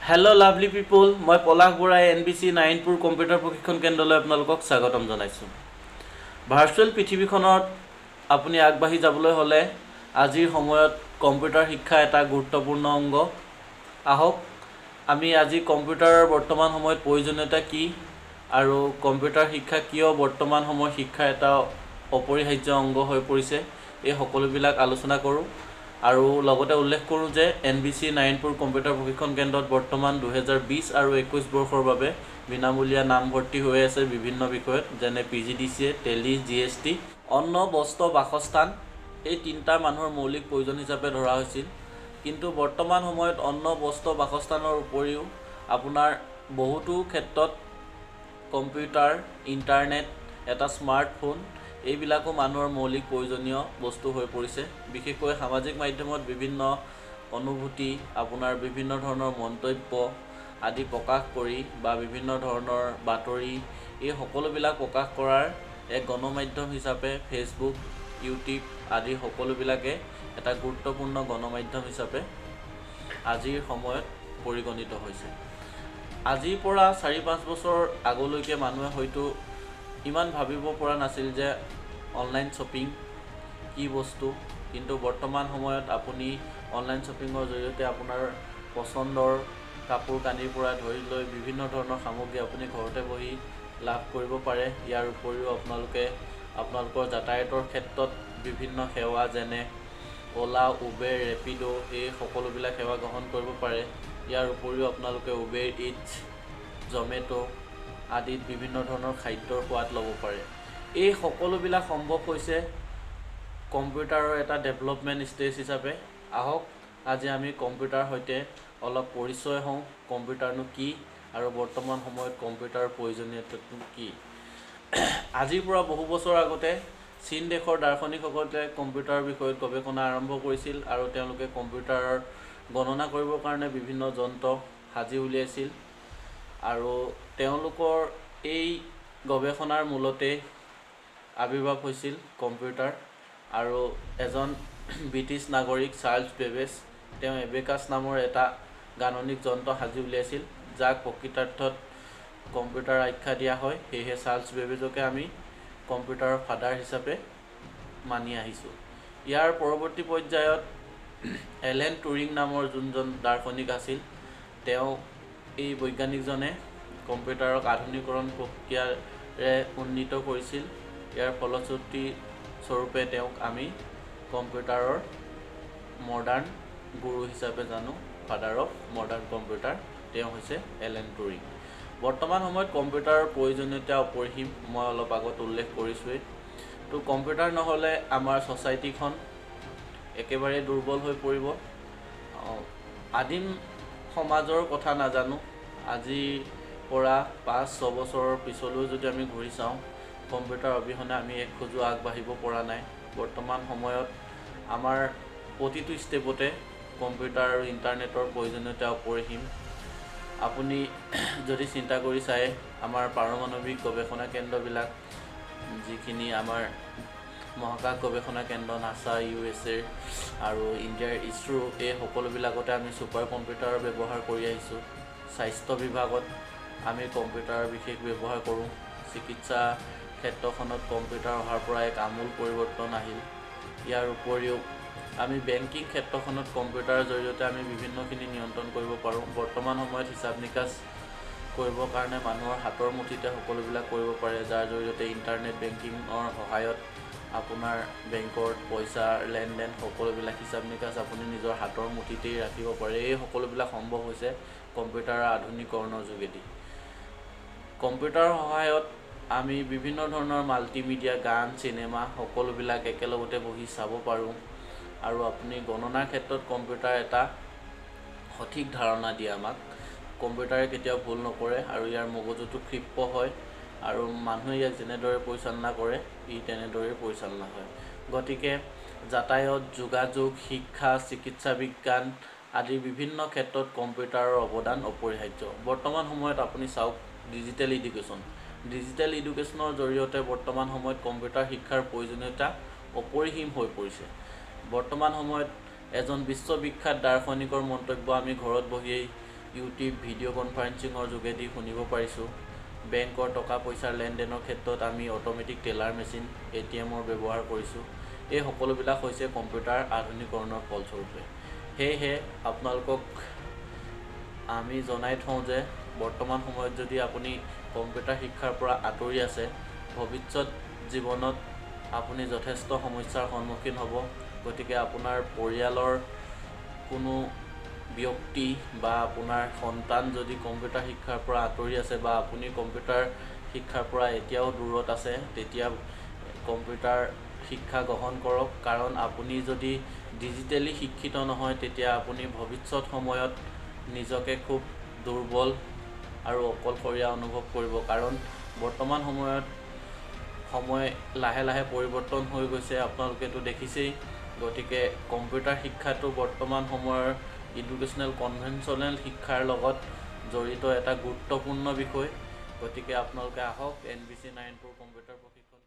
Hello' lovely পিপল, মই পলাশ বৰাই NBC Narayanpur computer প্ৰশিক্ষণ কেন্দ্ৰলৈ আপোনালোকক স্বাগতম জনাইছোঁ। ভাৰ্চুৱেল পৃথিৱীখনত আপুনি আগবাঢ়ি যাবলৈ হ'লে আজিৰ সময়ত কম্পিউটাৰ শিক্ষা এটা গুৰুত্বপূৰ্ণ অংগ। আহক আমি আজি কম্পিউটাৰৰ বৰ্তমান সময়ত প্ৰয়োজনীয়তা কি আৰু কম্পিউটাৰ শিক্ষা কিয় বৰ্তমান সময়ৰ শিক্ষাৰ এটা অপৰিহাৰ্য অংগ হৈ পৰিছে, এই সকলোবিলাক আলোচনা কৰোঁ। আৰু লগতে উল্লেখ কৰোঁ যে NBC নাৰায়ণপুৰ কম্পিউটাৰ প্ৰশিক্ষণ কেন্দ্ৰত বৰ্তমান 2020 আৰু 21 বৰ্ষৰ বাবে বিনামূলীয়া নামভৰ্তি হৈ আছে বিভিন্ন বিষয়ত, যেনে PGDCA, টেলি, GST, অন্ন, বস্ত্ৰ, বাসস্থান এই তিনিটা মানুহৰ মৌলিক প্ৰয়োজন হিচাপে ধৰা হৈছিল। কিন্তু বৰ্তমান সময়ত অন্ন, বস্ত্ৰ, বাসস্থানৰ উপৰিও আপোনাৰ বহুতো ক্ষেত্ৰত কম্পিউটাৰ, ইণ্টাৰনেট, এটা স্মাৰ্টফোন এইবিলাকো মানুহৰ মৌলিক প্ৰয়োজনীয় বস্তু হৈ পৰিছে। বিশেষকৈ সামাজিক মাধ্যমত বিভিন্ন অনুভূতি, আপোনাৰ বিভিন্ন ধৰণৰ মন্তব্য আদি প্ৰকাশ কৰি বা বিভিন্ন ধৰণৰ বাতৰি এই সকলোবিলাক প্ৰকাশ কৰাৰ এক গণমাধ্যম হিচাপে ফেচবুক, ইউটিউব আদি সকলোবিলাকে এটা গুৰুত্বপূৰ্ণ গণমাধ্যম হিচাপে আজিৰ সময়ত পৰিগণিত হৈছে। আজিৰ পৰা 4-5 বছৰ আগলৈকে মানুহে হয়তো ইমান ভাবিব পৰা নাছিল যে অনলাইন শ্বপিং কি বস্তু, কিন্তু বৰ্তমান সময়ত আপুনি অনলাইন শ্বপিঙৰ জৰিয়তে আপোনাৰ পচন্দৰ কাপোৰ কানিৰ পৰা ধৰি লৈ বিভিন্ন ধৰণৰ সামগ্ৰী আপুনি ঘৰতে বহি লাভ কৰিব পাৰে। ইয়াৰ উপৰিও আপোনালোকৰ যাতায়াতৰ ক্ষেত্ৰত বিভিন্ন সেৱা যেনে অ'লা, উবেৰ, ৰেপিড' এই সকলোবিলাক সেৱা গ্ৰহণ কৰিব পাৰে। ইয়াৰ উপৰিও আপোনালোকে উবেৰ ইটছ, জমেট' আদিত বিভিন্ন ধৰণৰ খাদ্যৰ সোৱাদ ল'ব পাৰে। এই সকলোবিলাক সম্ভৱ হৈছে কম্পিউটাৰৰ এটা ডেভেলপমেণ্ট ষ্টেজ হিচাপে। আহক আজি আমি কম্পিউটাৰৰ সৈতে অলপ পৰিচয় হওঁ, কম্পিউটাৰনো কি আৰু বৰ্তমান সময়ত কম্পিউটাৰৰ প্ৰয়োজনীয়তাটো কি। আজিৰ পৰা বহু বছৰ আগতে চীন দেশৰ দাৰ্শনিকসকলে কম্পিউটাৰৰ বিষয়ত গৱেষণা আৰম্ভ কৰিছিল আৰু তেওঁলোকে কম্পিউটাৰৰ গণনা কৰিবৰ কাৰণে বিভিন্ন যন্ত্ৰ সাজি উলিয়াইছিল। আৰু তেওঁলোকৰ এই গৱেষণাৰ মূলতে আৱিৰ্ভাৱ হৈছিল কম্পিউটাৰ। আৰু এজন ব্ৰিটিছ নাগৰিক চাৰ্লছ বেবেজ, তেওঁ এবেকাছ নামৰ এটা গাণনিক যন্ত্ৰ সাজি উলিয়াইছিল, যাক প্ৰকৃতাৰ্থত কম্পিউটাৰ আখ্যা দিয়া হয়। সেয়েহে চাৰ্লছ বেবেজকে আমি কম্পিউটাৰৰ ফাদাৰ হিচাপে মানি আহিছোঁ। ইয়াৰ পৰৱৰ্তী পৰ্যায়ত এলেন টুৰিং নামৰ যোনজন দাৰ্শনিক আছিল, তেওঁ এই বৈজ্ঞানিকজনে কম্পিউটাৰক আধুনিকৰণ প্ৰক্ৰিয়াৰে উন্নীত কৰিছিল। ইয়াৰ ফলশ্ৰুতি স্বৰূপে তেওঁক আমি কম্পিউটাৰৰ মডাৰ্ণ গুৰু হিচাপে জানো, ফাদাৰ অফ মডাৰ্ণ কম্পিউটাৰ তেওঁ হৈছে এলেন টুৰিং। বৰ্তমান সময়ত কম্পিউটাৰৰ প্ৰয়োজনীয়তা অপৰিসীম, মই অলপ আগত উল্লেখ কৰিছোঁৱেই। তো কম্পিউটাৰ নহ'লে আমাৰ ছ'চাইটিখন একেবাৰে দুৰ্বল হৈ পৰিব। আদিম সমাজৰ কথা নাজানো, আজিৰ পৰা 5-6 বছৰৰ পিছলৈও যদি আমি ঘূৰি চাওঁ, কম্পিউটাৰ অবিহনে আমি এক খোজো আগবাঢ়িব পৰা নাই। বৰ্তমান সময়ত আমাৰ প্ৰতিটো ষ্টেপতে কম্পিউটাৰ আৰু ইণ্টাৰনেটৰ প্ৰয়োজনীয়তা অপৰিসীম। আপুনি যদি চিন্তা কৰি চায়, আমাৰ পাৰমাণৱিক গৱেষণা কেন্দ্ৰবিলাক, যিখিনি আমাৰ মহাকাশ গৱেষণা কেন্দ্ৰ নাছা, USA আৰু ইণ্ডিয়াৰ ইছৰো, এই সকলোবিলাকতে আমি ছুপাৰ কম্পিউটাৰৰ ব্যৱহাৰ কৰি আহিছোঁ। স্বাস্থ্য বিভাগত আমি কম্পিউটাৰৰ বিশেষ ব্যৱহাৰ কৰোঁ। চিকিৎসা ক্ষেত্ৰখনত কম্পিউটাৰ অহাৰ পৰা এক আমূল পৰিৱৰ্তন আহিল। ইয়াৰ উপৰিও আমি বেংকিং ক্ষেত্ৰখনত কম্পিউটাৰৰ জৰিয়তে আমি বিভিন্নখিনি নিয়ন্ত্ৰণ কৰিব পাৰোঁ। বৰ্তমান সময়ত হিচাপ নিকাচ কৰিবৰ কাৰণে মানুহৰ হাতৰ মুঠিতে সকলোবিলাক কৰিব পাৰে, যাৰ জৰিয়তে ইণ্টাৰনেট বেংকিঙৰ সহায়ত আপোনাৰ বেংকৰ পইচাৰ লেনদেন সকলোবিলাক হিচাপ নিকাচ আপুনি নিজৰ হাতৰ মুঠিতেই ৰাখিব পাৰে। এই সকলোবিলাক সম্ভৱ হৈছে কম্পিউটাৰৰ আধুনিকৰণৰ যোগেদি। কম্পিউটাৰৰ সহায়ত আমি বিভিন্ন ধৰণৰ মাল্টিমিডিয়া, গান, চিনেমা সকলোবিলাক একেলগতে বহি চাব পাৰোঁ। আৰু আপুনি গণনাৰ ক্ষেত্ৰত কম্পিউটাৰ এটা সঠিক ধাৰণা দিয়ে আমাক। কম্পিউটাৰে কেতিয়াও ভুল নকৰে আৰু ইয়াৰ মগজুটো ক্ষিপ্ৰ হয়, আৰু মানুহে ইয়াক যেনেদৰে পৰিচালনা কৰে ই তেনেদৰেই পৰিচালনা হয়। গতিকে যাতায়াত, যোগাযোগ, শিক্ষা, চিকিৎসা বিজ্ঞান আদি বিভিন্ন ক্ষেত্ৰত কম্পিউটাৰৰ অৱদান অপৰিহাৰ্য। বৰ্তমান সময়ত আপুনি চাওক ডিজিটেল এডুকেশ্যনৰ জৰিয়তে বৰ্তমান সময়ত কম্পিউটাৰ শিক্ষাৰ প্ৰয়োজনীয়তা অপৰিসীম হৈ পৰিছে। বৰ্তমান সময়ত এজন বিশ্ববিখ্যাত দাৰ্শনিকৰ মন্তব্য আমি ঘৰত বহিয়েই ইউটিউব ভিডিঅ' কনফাৰেঞ্চিঙৰ যোগেদি শুনিব পাৰিছোঁ। বেংকৰ টকা পইচাৰ লেনদেনৰ ক্ষেত্ৰত আমি অট'মেটিক টেলাৰ মেচিন ATMৰ ব্যৱহাৰ কৰিছোঁ। এই সকলোবিলাক হৈছে কম্পিউটাৰ আধুনিকৰণৰ ফলস্বৰূপে। সেয়েহে আপোনালোকক আমি জনাই থওঁ যে বৰ্তমান সময়ত যদি আপুনি কম্পিউটাৰ শিক্ষাৰ পৰা আঁতৰি আছে, ভৱিষ্যত জীৱনত আপুনি যথেষ্ট সমস্যাৰ সন্মুখীন হ'ব। গতিকে আপোনাৰ পৰিয়ালৰ কোনো ব্যক্তি বা আপোনাৰ সন্তান যদি কম্পিউটাৰ শিক্ষাৰ পৰা আঁতৰি আছে বা আপুনি কম্পিউটাৰ শিক্ষাৰ পৰা এতিয়াও দূৰত আছে, তেতিয়া কম্পিউটাৰ শিক্ষা গ্ৰহণ কৰক। কাৰণ আপুনি যদি ডিজিটেলি শিক্ষিত নহয়, তেতিয়া আপুনি ভৱিষ্যত সময়ত নিজকে খুব দুৰ্বল আৰু অকলশৰীয়া অনুভৱ কৰিব। কাৰণ বৰ্তমান সময়ত সময় লাহে লাহে পৰিৱৰ্তন হৈ গৈছে, আপোনালোকেতো দেখিছেই। গতিকে কম্পিউটাৰ শিক্ষাটো বৰ্তমান সময়ৰ এডুকেশ্যনেল কনভেনশ্যনেল শিক্ষাৰ লগত জড়িত এটা গুৰুত্বপূৰ্ণ বিষয়। গতিকে আপোনালোকে আহক NBC 9 কম্পিউটাৰ প্ৰশিক্ষণ